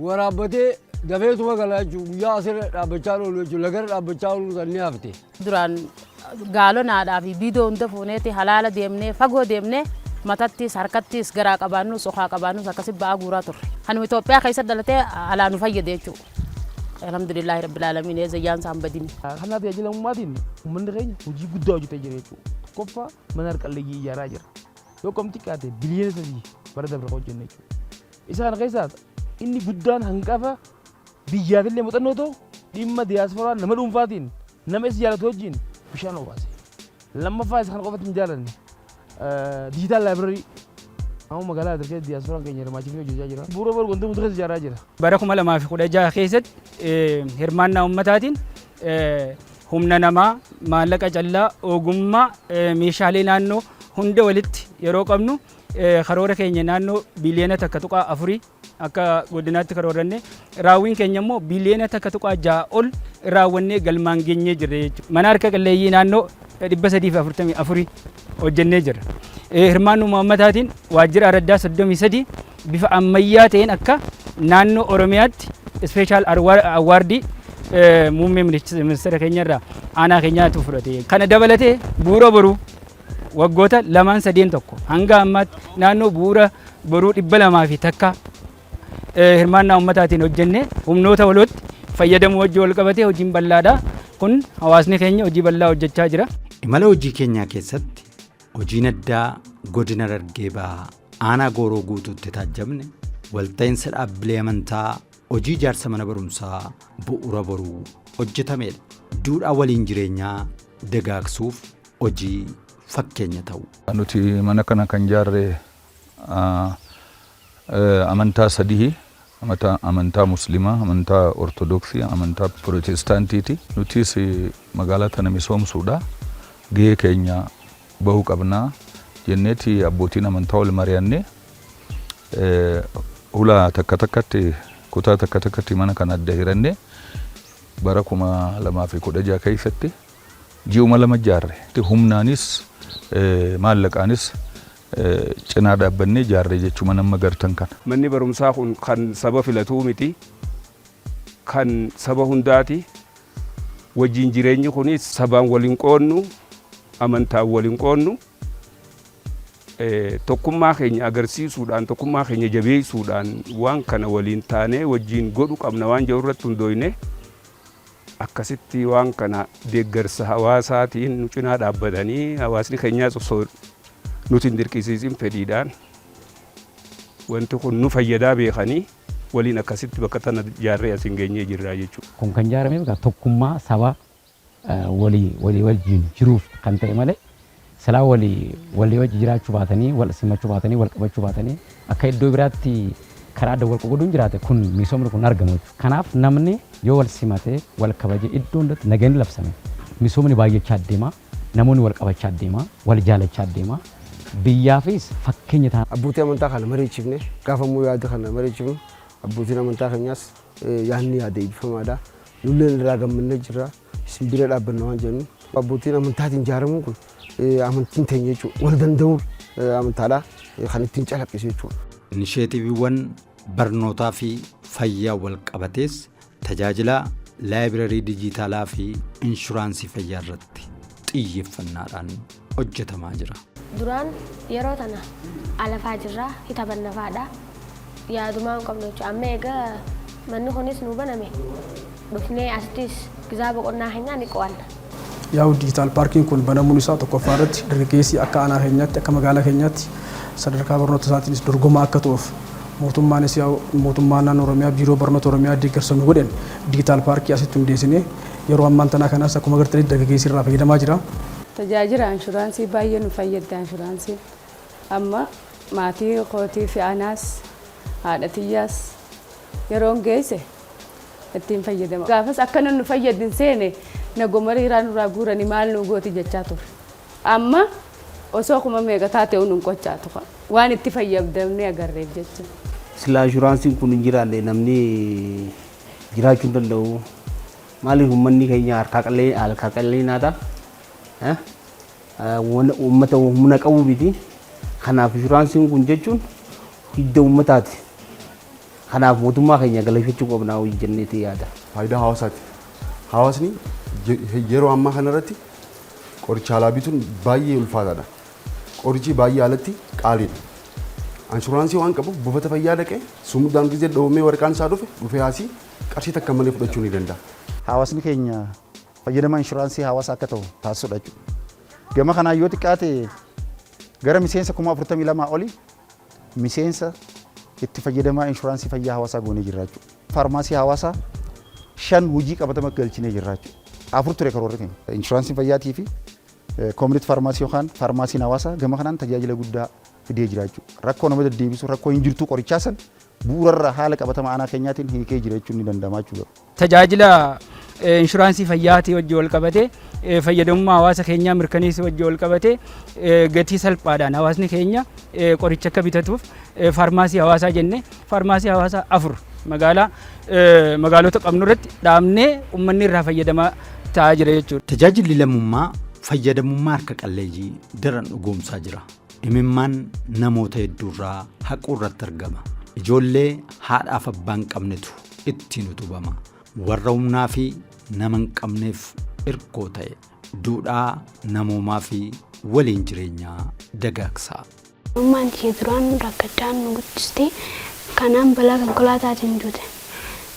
[SPEAKER 7] waraabbatee dafeetuma galaa jechuudha. Guyyaa asirra dhaabbachaa oolu jechuudha. Lagara dhaabbachaa oolu san ni hafte.
[SPEAKER 23] Duraan gaalonaadhaa fi biidoo hunda fuuneeti halaala deemnee fagoo deemnee matattis harkattis garaa qabaannus sokaa qabaannus akkasi ba'aa guuraa turre. Hanuma Itoophiyaa keessa dhalatee alaa nu fayyade jechuudha. Alhamdulillahi rabbil aalamiin eezayyaan isaan badini.
[SPEAKER 8] Kanaaf tajaajila uummaatiin uummanni keenya hojii guddaa hojjetee jira jechuudha. Tokkoffaa mana harqalleeyyii ijaaraa jira. Yoo qomti qaate biliyoona 3 bara dabre hojjenne jechuudha. Isaan keessaa inni guddaan hanqafa biyyaafillee muuxannoo ta'u dhimma diyaasporaa nama dhuunfaatiin nama isa jaalatu wajjin bishaan obaase. Lammaffaa isa kana qofatti hin jaalanne diijitaal laabireerii amma magaalaa Adirgee diyaasporaan keenya hirmaachifnee hojjechaa jira. Bu'uura boru wantoota keessa ijaaraa jira.
[SPEAKER 22] Bara 2016 keessatti hirmaannaa uummataatiin humna namaa, maallaqa callaa, ogummaa, meeshaalee naannoo hunda walitti yeroo qabnu karoora keenya naannoo biliyoona 1.4 akka godinaatti karoorranne raawwiin keenya immoo biliyoona 1.6 ol raawwannee galmaan geenyee jirra jechuudha. Mana harka qalleeyyii naannoo 344 hojjennee jirra. Hirmaannaa uummataatiin waajjira araddaa 33 bifa ammayyaa ta'een akka naannoo Oromiyaatti ispeeshaal awwaardii muummee ministeera keenyarraa aanaa keenyaatu fudhate. Kana dabalatee bu'uura boruu waggoota 2-3 hanga ammaatti naannoo bu'uura boruu 200 fi takka hirmaannaa uummataatiin hojjennee humnoota walootti fayyadamuu wajjin wal qabatee hojiin bal'aadha. Kun hawaasni keenya hojii bal'aa hojjechaa jira.
[SPEAKER 1] Imala hojii keenyaa keessatti hojiin addaa godina Harargee Bahaa aanaa Gooroo guutuutti taajjabne walta'iinsa dhaabbilee amantaa hojii ijaarsa mana barumsaa bu'uura boruu hojjetamedha. Duudhaa waliin jireenyaa dagaagsuuf hojii fakkeenya ta'u.
[SPEAKER 9] Nuti mana kana kan ijaarre amantaa sadii amantaa muslimaa, amantaa ortodoksii, amantaa pirootestaantiiti. Nutis magaalaa tana misoomsuudha. Gahee keenya bahuu qabnaa jenneeti abbootiin amantaa wal mari'annee ulaa takka takkatti kutaa takka takkatti mana kana adda hirannee bara 2016 keessatti ji'uma lama ijaarre. Humnaanis maallaqaanis cinaa dhaabbannee ijaarre jechuudha nama gartan kana.
[SPEAKER 10] Manni barumsaa kun kan saba filatuu miti, kan saba hundaati. Wajjin jireenyi kunis sabaan waliin qoonnu, amantaan waliin qoonnu, tokkummaa keenya agarsiisuudhaan, tokkummaa keenya jabeessuudhaan waan kana waliin taanee wajjin godhu qabna waan jedhu irratti hundooyne akkasitti waan kana deeggarsa hawaasaatiin nu cinaa dhaabbatanii hawaasni keenyaas osoo nuti hin dirqisiisin fedhiidhaan wanti kun nu fayyadaa beekanii waliin akkasitti bakka tana ijaarree asiin geenyee jirra jechuudha.
[SPEAKER 11] Kun kan ijaarame tokkummaa saba walii wajjin jiruuf kan ta'e malee silaa walii wajjin jiraachuu baatanii wal simachuu baatanii wal qabachuu baatanii akka iddoo biraatti karaa adda wal qoqqooduun jiraate kun misoomni kun argamu. Kanaaf namni yoo wal simatee wal kabaje iddoo hundatti nageenyi labsame misoomni baay'achaa deema, namoonni wal qabachaa deema, wal jaalachaa deema. Biyyaafis fakkeenya ta'a.
[SPEAKER 7] Abbootii amantaa kana mariichifne gaafamuu yaada kana mariichifne abbootiin amantaa keenyas yaadni yaada eebbifamaadha. Nulleen irraa gammannee jirra. Isin bira dhaabbanna waan jennu abbootiin amantaatiin ijaaramuun kun amantiin teenya jechuudha. Wal danda'uun amantaadha kan ittiin calaqqisu jechuudha.
[SPEAKER 1] Inisheetiiviiwwan barnootaa fi fayyaa wal qabatees tajaajila laayibirarii dijitaalaa fi inshuraansii fayyaa irratti xiyyeeffannaadhaan hojjetamaa jira.
[SPEAKER 24] Duraan yeroo tana alafaa jirraa hitabannafaadha. Yaadumaan qabnu jechuudha. Amma egaa manni kunis nu baname dhufnee asittis gizaa boqonnaa keenyaa ni qo'anna.
[SPEAKER 25] Yaa'u diijitaal paarkiin kun banamuun isaa tokkoffaa irratti dargaggeessi akka aanaa keenyaatti akka magaalaa keenyaatti sadarkaa barnoota isaatiinis dorgomaa akka ta'uuf mootummaanis mootummaan naannoo Oromiyaa biiroo barnoota Oromiyaa deeggarsa nu godhan diijitaal paarkii asitti hundeessinee yeroo ammaan tanaa kanas akkuma agartanitti dargaggeessi irraa fayyadamaa jira.
[SPEAKER 26] Tajaajila inshuraansii baay'ee nu fayyada inshuraansiin. Amma maatii kootii fi anaas haadha tiyyaas yeroon geesse ittiin fayyadama. Gaafas akka nu fayyadin seene nagomarii irraa nurraa guuranii maal nu gooti jechaa ture. Amma osoo kuma meeqa taate nu qochaa tuqa. Waan itti fayyadamnee agarreef jecha.
[SPEAKER 27] Silaa inshuraansiin kun hin jiraanne namni jiraachuu hin danda'u. Maaliif uummanni keenya harkaa qalleeyyiinaadha. Uummata humna qabu miti. Kanaaf inshuraansiin kun jechuun hidda uummataati. Kanaaf mootummaa keenya galateeffachuu qabna hojii jenneeti yaada.
[SPEAKER 28] Faayidaa hawaasaati. Hawaasni yeroo ammaa kanarratti qoricha alaa bituun baay'ee ulfaataadha. Qorichi baay'ee alatti qaaliidha. Inshuraansii waan qabuuf buufata fayyaa dhaqee sumuddaan gizee dhoomee warqaan isaa dhufee asii qarshii takka malee fudhachuu ni danda'a.
[SPEAKER 4] Hawaasni keenya fayyadama inshuraansii hawaasa akka ta'u taasisuudha jechuudha. Gama kanaan yoo xiqqaate gara miseensa 42,000 oli miseensa itti fayyadamaa inshuraansii fayyaa hawaasaa goonee jirra jechuudha. Faarmaasii hawaasaa 5 hojii qabatama galchinee jirra jechuudha. 4 ture karoorri keenya. Inshuraansiin fayyaatii fi koominiti faarmaasii yookaan faarmaasiin hawaasaa gama kanaan tajaajila guddaa fidee jira jechuudha. Rakkoo nama deddeebisu rakkoo hin jirtu qorichaa san bu'uurarra haala qabatama aanaa keenyaatiin hiikee jira jechuun ni danda'ama jechuudha.
[SPEAKER 22] Tajaajila inshuraansii fayyaatii wajjin wal qabatee fayyadamummaa hawaasa keenyaa mirkaneessuu wajjin wal qabatee gatii salphaadhaan hawaasni keenya qoricha akka bitatuuf faarmaasii hawaasaa jennee faarmaasii hawaasaa 4 magaalota qabnu irratti dhaabnee uummanni irraa fayyadamaa ta'aa jira jechuudha.
[SPEAKER 1] Tajaajilli lammummaa fayyadamummaa harka qalleeyyii daran dhugoomsaa jira. Imimmaan namoota hedduurraa haquu irratti argama. Ijoollee haadhaaf abbaan qabnetu ittiin utubama. Warra humnaa fi nama hin qabneef irkoo ta'e duudhaa namoomaa fi waliin jireenyaa dagaagsaa.
[SPEAKER 29] Ummaan ishee duraan rakkachaan nu guddiste kanaan balaa konkolaataatiin duute.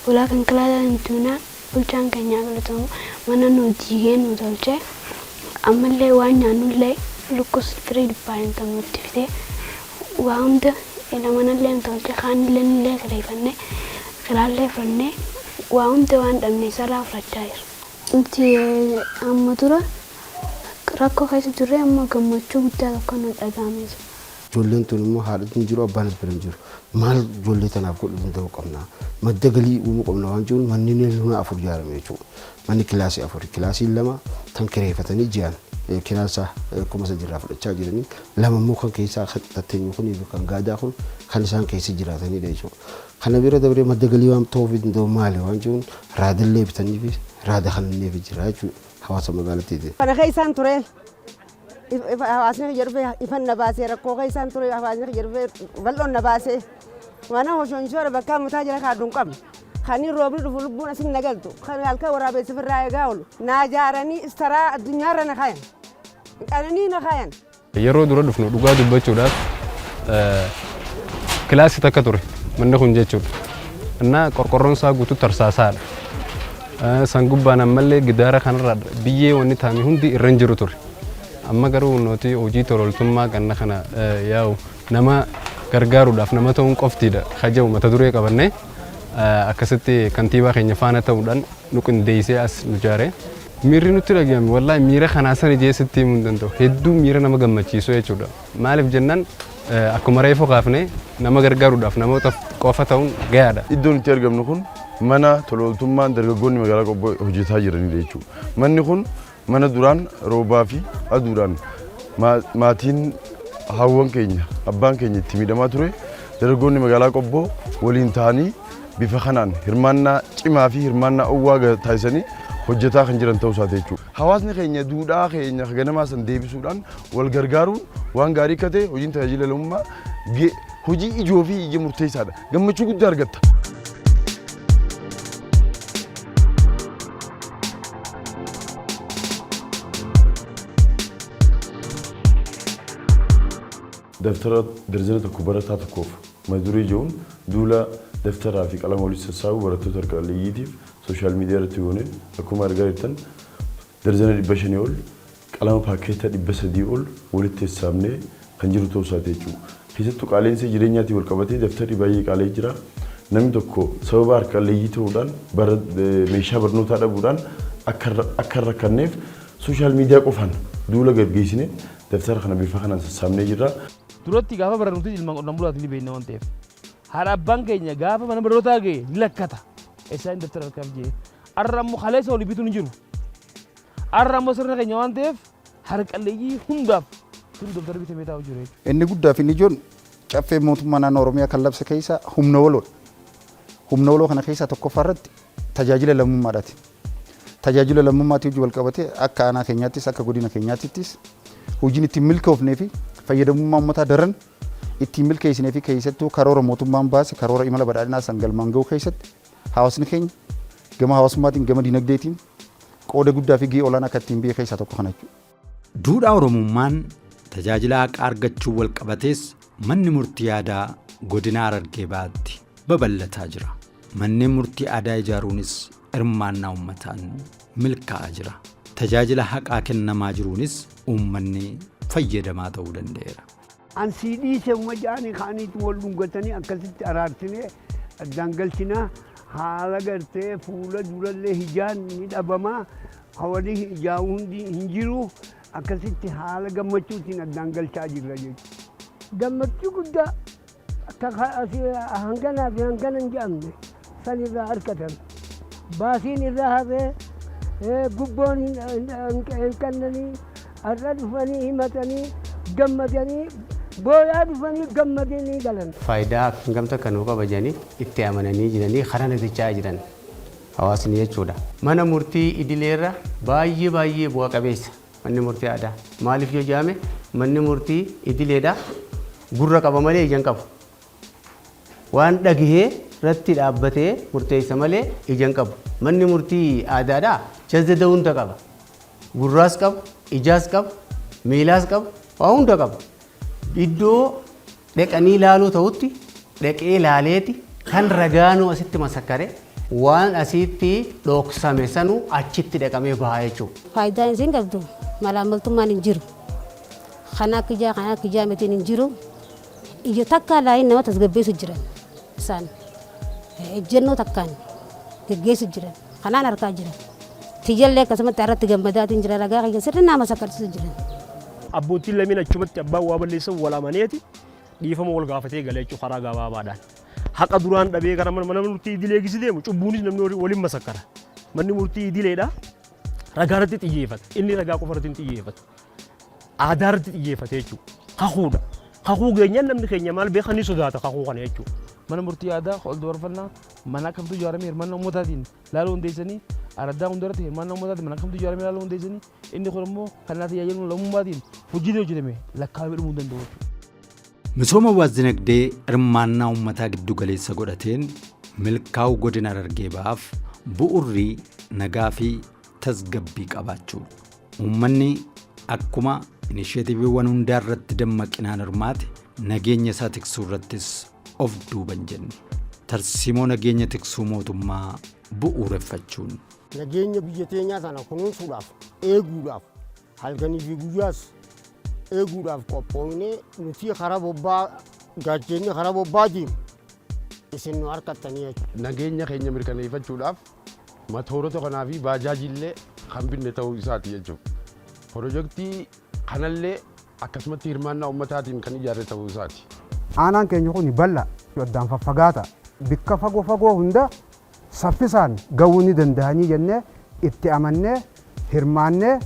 [SPEAKER 29] Balaa konkolaataan duunaan bulchaan keenyaa galatamu mana nu jigee nu tolchee ammallee waan nyaannullee lukkuu firii dhibbaan hin qabnutti fidee waa hunda Mana illee tolche kaan illee kireeffannee kiraallee fudhannee waa hundi waan dhabne sarara fudhachaa jira. Nuti amma dura rakkoo keessa turre amma gammachuu guddaa tokko nu dhagahame.
[SPEAKER 27] Ijoolleen tun immoo haadhatiin jiru abbaan biran jiru. Maal ijoollee tanaaf godhu danda'u qabna. Madda galii uumuu qabna waan jiruun manni luna 4 ijaarame jechuudha. Manni kilaasii 4 kilaasiin 2 tan kireeffatanii jiran kilaasa kuma sajirraa fudhachaa jiranii 2 immoo kan keessaa tatteenyu kun kan gaadaa kun kan isaan keessa jiraatanidha jechuudha. Kana bira dabree madda galii waan ta'uuf danda'u maali waan jiruun raadillee bitanii fi raada kanneen jira jechuudha hawaasa magaalattiiti.
[SPEAKER 2] Kana keessaan ture hawaasni jirbe ifan na baasee rakkoo keessaan ture hawaasni jirbe bal'oon na baasee waan hoshoon shoora bakka mutaa jira kaadduun qabne kan roobni dhufu lubbuun asin nagaltu kan halka waraabessi firraa egaa oolu naa jaaranii istaraa addunyaarra na kaayan qananii na kaayan.
[SPEAKER 12] Yeroo dura dhufnu dhugaa dubbachuudhaaf kilaasii takka ture manni kun jechuudha. Innaa qorqorroon isaa guutuu tarsaasaadha. San gubbaan ammallee gidaara kanarraa biyyee wanni taa'ame hundi irra hin jiru ture. Amma garuu nuti hojii tololtummaa kanna kana yaa'u nama gargaaruudhaaf nama ta'uun qoftiidha kajaa'u mata duree qabannee akkasitti kantiibaa keenya faana ta'uudhaan nu qindeessee as nu ijaare. Miirri nutti dhagahame wallaahi miira kanaa sana jeesitti himuu hin danda'u. Hedduu miira nama gammachiisu jechuudha. Maaliif jennaan akkuma reefoo kaafne nama gargaaruudhaaf namoota qofa ta'uun gahaadha.
[SPEAKER 28] Iddoon itti argamnu kun mana tololtummaan dargaggoonni magaalaa Qobboo hojjetaa jiranidha jechuudha. Manni kun mana duraan roobaa fi aduudhaan maatiin hawwan keenya abbaan keenya itti miidhamaa ture dargaggoonni magaalaa Qobboo waliin ta'anii bifa kanaan hirmaannaa cimaa fi hirmaannaa owwaa taasisanii hojjetaa kan jiran ta'uu isaati jechuudha. Hawaasni keenya duudhaa keenya ganamaa san deebisuudhaan wal gargaaruun waan gaarii akka ta'e hojiin tajaajila lammummaa hojii ijoo fi ija murteessaadha. Gammachuu guddaa argatta. دفتر درجة كبرى تاتكوف مدري جون دولا دفتر في قلم وليس ساو ورتو ترك الليجيتيف سوشيال ميديا رتيونين أكو مارغريتن درجة البشنيول قلم باكيتا البسديول ولت السامنة خنجر توساتيجو كيسة قالين سجرينياتي والكبتي دفتر باي قالي جرا نمي تكو سو بارك الليجيتو ودان برد ميشا برنوتا دبودان أكر كنيف سوشيال ميديا كوفان دولا جرجيسني دفتر خنا بيفخنا السامنة جرا
[SPEAKER 8] duratti gaafa barnooti ilmaan qonnaan bulaati ni beekna waan ta'eef haadha abbaan keenya gaafa mana barnootaa ga'e ni lakkata isaan daftara harkaaf jee arra ammoo kaleessa olii bituu ni jiru arra ammoo sirna keenya waan ta'eef harqalleeyyii hundaaf tun daftara bitamee taa'u jiru jechuudha.
[SPEAKER 4] Inni guddaa fi inni ijoon caffee mootummaa naannoo Oromiyaa kan labse keessa humna waloodha. Humna waloo kana keessaa tokkoffaa irratti tajaajila lammummaadhaati. Tajaajila lammummaatti hojii wal qabatee akka aanaa keenyaattis akka godina keenyaattis hojiin ittiin milkoofnee fi fayyadamummaa uummataa daran ittiin milkeessinee fi keessattuu karoora mootummaan baase karoora imala badhaadhinaa sangalmaan ga'uu keessatti hawaasni keenya gama hawaasummaatiin gama dinagdeetiin qooda guddaa fi gahee olaanaa akka ittiin biyya keessaa tokko kana jechuudha.
[SPEAKER 1] Duudhaa Oromummaan tajaajila haqaa argachuu wal qabatees manni murtii aadaa godina Harargee Bahaatti babal'ataa jira. Manneen murtii aadaa ijaaruunis hirmaannaa uummataan milkaa'aa jira. Tajaajila haqaa kennamaa jiruunis uummanni fayyadamaa ta'uu danda'eera.
[SPEAKER 13] Ansii dhiisee uummajaanii kaaniitu wal dhungatanii akkasitti araarsinee addaan galchinaa haala gartee fuula durallee hijaan ni dhabamaa hawanii ijaa hundi hin jiru akkasitti haala gammachuutiin addaan galchaa jirra jechuudha.
[SPEAKER 15] Gammachuu guddaa akka hanganaa fi hangana hin jedhamne san irraa harkatan baasiin irraa hafee gubboon hin kannanii har'a dhufanii himatanii gammadanii boodaa dhufanii gammadanii galan.
[SPEAKER 27] Faayidaa gamta kanuu qabajanii itti amananii jiranii karaa natichaa jiran hawaasni jechuudha. Mana murtii idileerra baay'ee bu'a qabeessa manni murtii aadaa. Maaliif yoo jaame manni murtii idileedha gurra qaba malee ija hin qabu. Waan dhagahee irratti dhaabbatee murteessa malee ija hin qabu. Manni murtii aadaadhaa jazza hunda qaba. Gurraas qaba, ijaas qaba, miilaas qaba, waa hunda qaba. Iddoo dhaqanii ilaaluu ta'utti dhaqee ilaaleeti kan ragaanuu asitti masakkare waan asitti dhoksame sanuu achitti dhaqamee bahaa jechuudha.
[SPEAKER 21] Faayidaan isin qabdu malaamaltummaan hin jiru. Kana akka ijaa mitiin hin jiru.
[SPEAKER 3] ija takka laayin nama tasgabbeessu jiran isaan ejjennoo takkaan geggeessu jiran kanaan harkaa jiran tiyallee akkasumatti irratti gammadaatiin jira ragaa kiyya sirri nama sakkarsiisu jiran.
[SPEAKER 5] Abbootiin lameen achumatti abbaan waa balleessan wal amaneeti dhiifama wal gaafatee galee jechuun karaa gabaabaadhaan. Haqa duraan dhabee gara mana murtii idilee gisi deemu cubbuunis namni waliin masakkara. Manni murtii idileedha ragaa irratti xiyyeeffata. Inni ragaa qofa irratti xiyyeeffata. Aadaa irratti xiyyeeffata jechuudha. Kakuudha. Kakuu geenyaan namni keenya maal beekanii sodaata kakuu kana jechuudha.
[SPEAKER 8] Mana murtii aadaa ol dabarfannaa mana kamtu ijaaramee hirmaannaa uummataatiin laaluu hundeessanii araddaa hundarratti hirmaannaa uummataatiin mana kamtu ijaaramee laaluu hundeessanii inni kun immoo kan naa tajaajilu lammummaatiin hojiilee hojjetame lakkaa'amee dhumuu danda'u.
[SPEAKER 1] Misooma dinagdee hirmaannaa uummataa giddu galeessa godhateen milkaa'uu godina Harargee Bahaaf bu'uurri nagaa fi tasgabbii qabaachuu. Uummanni akkuma inisheetiiviiwwan hundaa irratti dammaqinaan hirmaate nageenya isaa tiksuu irrattis of duuban jenne. Tarsiimoo nageenya tiksuu mootummaa bu'uureffachuun.
[SPEAKER 6] Nageenya biyya teenyaa sana kunuunsuudhaaf eeguudhaaf halkanii fi guyyaas eeguudhaaf qophoofnee nuti karaa bobbaa gaacheenni karaa bobbaatiin isin nu harkattanii jechuudha.
[SPEAKER 28] Nageenya keenya mirkaneeffachuudhaaf matoorota kanaa fi baajaajillee kan binne ta'uu isaati jechuudha. Pirojektii kanallee akkasumatti hirmaannaa uummataatiin kan ijaarre ta'uu isaati.
[SPEAKER 14] Aanaan keenya kun bal'aa addaan faffagaata bakka fagoo hunda saffisaan gahuu ni danda'anii jennee itti amannee hirmaannee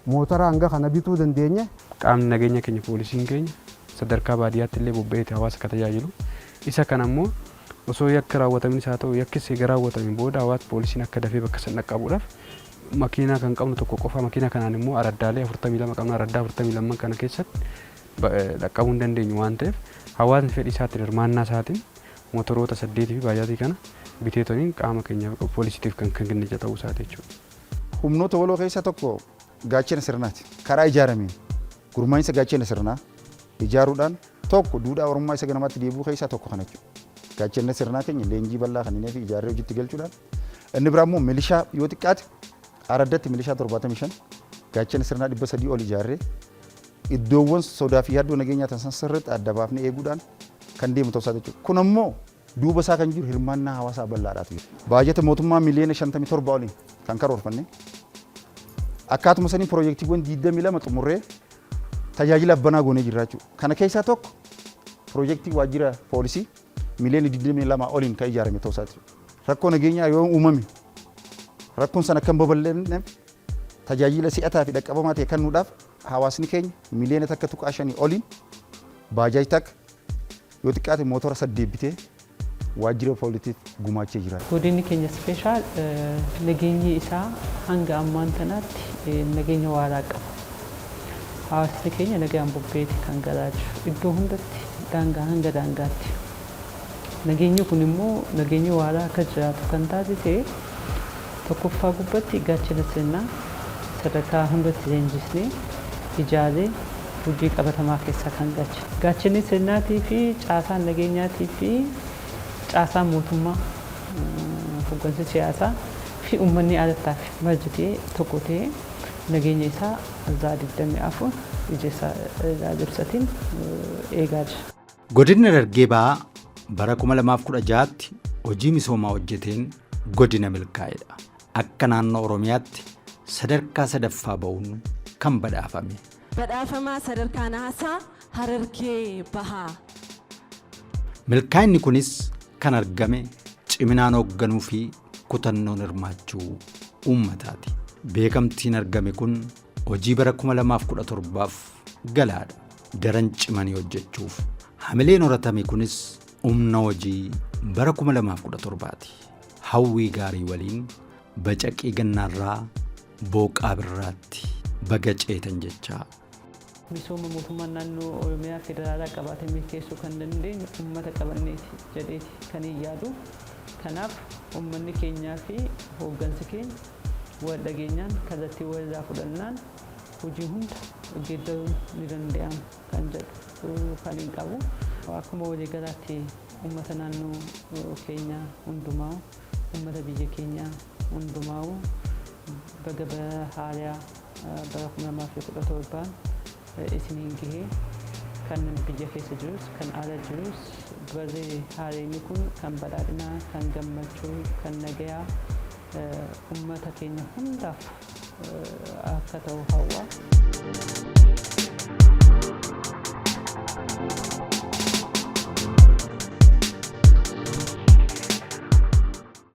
[SPEAKER 14] mootora hanga kana bituu dandeenye.
[SPEAKER 12] Qaamni nageenya keenya poolisiin keenya sadarkaa baadiyyaatti illee bobba'eeti hawaasa akka tajaajilu. Isa kana immoo osoo yakka raawwataminis haa ta'u yakki seera raawwatamiin booda hawaasa poolisiin akka dafee bakka san dhaqqabuudhaaf makiinaa kan qabnu tokko qofa makiinaa kanaan immoo araddaalee 42 qabna araddaa 42 kana keessatti dhaqqabuu hin dandeenyu waan ta'eef hawaasni fedhii isaatiin hirmaannaa isaatiin mootoroota 8 fi baajaajii kana biteetoniin qaama keenya poolisiitiif kan kenne ta'uu isaati jechuudha.
[SPEAKER 4] Humnoota waloo keessaa tokko gaachana sirnaati. Karaa ijaarameen gurmaa'insa gaachana sirnaa ijaaruudhaan tokko duudhaa Oromummaa isa ganamaatti deebuu keessaa tokko kana jechuudha. Gaachana sirnaa keenya leenjii bal'aa kan inni fi ijaarree hojiitti galchuudhaan inni biraa immoo milishaa yoo xiqqaate araddatti milishaa 75 gaachana sirnaa 300 ol ijaarree iddoowwan sodaa fi yaaddoo nageenyaa tan sirriitti adda baafnee eeguudhaan kan deemu ta'uu isaati jechuudha. Kun ammoo duuba isaa kan jiru hirmaannaa hawaasaa bal'aadhaatu jiru. Baajata mootummaa miliyoona 57 oliin kan karoorfanne akkaatuma sanii pirojektiiwwan 22 xumurree tajaajila abbanaa goonee jirra jechuudha. Kana keessaa tokko pirojektii waajjira poolisii miliyoona 22 oliin kan ijaarame ta'uu isaati. Rakkoo nageenyaa yoo uumame rakkoon sana kan babal'anne tajaajila si'ataa fi dhaqqabamaa ta'e kennuudhaaf hawaasni keenya miliyoona takka tuqaa 5 oliin baajaaji takka yoo xiqqaate mootora 8 bitee waajjira poolisiif gumaachee jira.
[SPEAKER 16] Godinni keenya ispeeshaal nageenyi isaa hanga ammaan tanaatti nageenya waaraa qaba. Hawaasni keenya nagaan bobbeeti kan galaa jiru. Iddoo hundatti daangaa hanga daangaatti. Nageenyi kun immoo nageenya waaraa akka jiraatu kan taasise tokkoffaa gubbatti gaachana sirnaa sadarkaa hundatti leenjisnee ijaaree hojii qabatamaa keessa kan galche. Gaachanni sirnaatii fi caasaan nageenyaatii fi caasaan mootummaa hoggansa siyaasaa fi uummanni aadataa fi marjatee tokko ta'ee nageenya isaa irraa 24 ija isaa ibsatiin eegaa jira.
[SPEAKER 1] Godinni Harargee Bahaa bara 2016tti hojii misoomaa hojjeteen godina milkaa'edha. Akka naannoo Oromiyaatti sadarkaa sadaffaa ba'uun kan badhaafame.
[SPEAKER 17] Badhaafamaa sadarkaa naasaa Harargee Bahaa.
[SPEAKER 1] Milkaa'inni kunis kan argame ciminaan hoogganuu fi kutannoon hirmaachuu uummataati. Beekamtiin argame kun hojii bara 2017f galaadha. Daran cimanii hojjechuuf hamileen horatame kunis humna hojii bara 2017ti. Hawwii gaarii waliin bacaqii gannaarraa booqaa birraatti baga ceetan jechaa.
[SPEAKER 16] Misooma mootummaan naannoo Oromiyaa federaalaa qabaatee milkeessuu kan dandeenyu uummata qabanneeti jedheeti kan yaadu. Kanaaf uummanni keenyaa fi hooggansi keenya wal dhageenyaan kallattii walirraa fudhannaan hojii hunda hojjechuun ni danda'ama kan jedhu kan hin qabu. Akkuma waliigalaatti uummata naannoo keenyaa hundumaa uummata biyya keenyaa hundumaa baga bara haaraa bara 2017 isiniin gahee kan biyya keessa jirus kan ala jirus barri haalli kun kan badhaadhinaa kan gammachuu kan nagayaa ummata keenya hundaaf akka ta'u hawwa.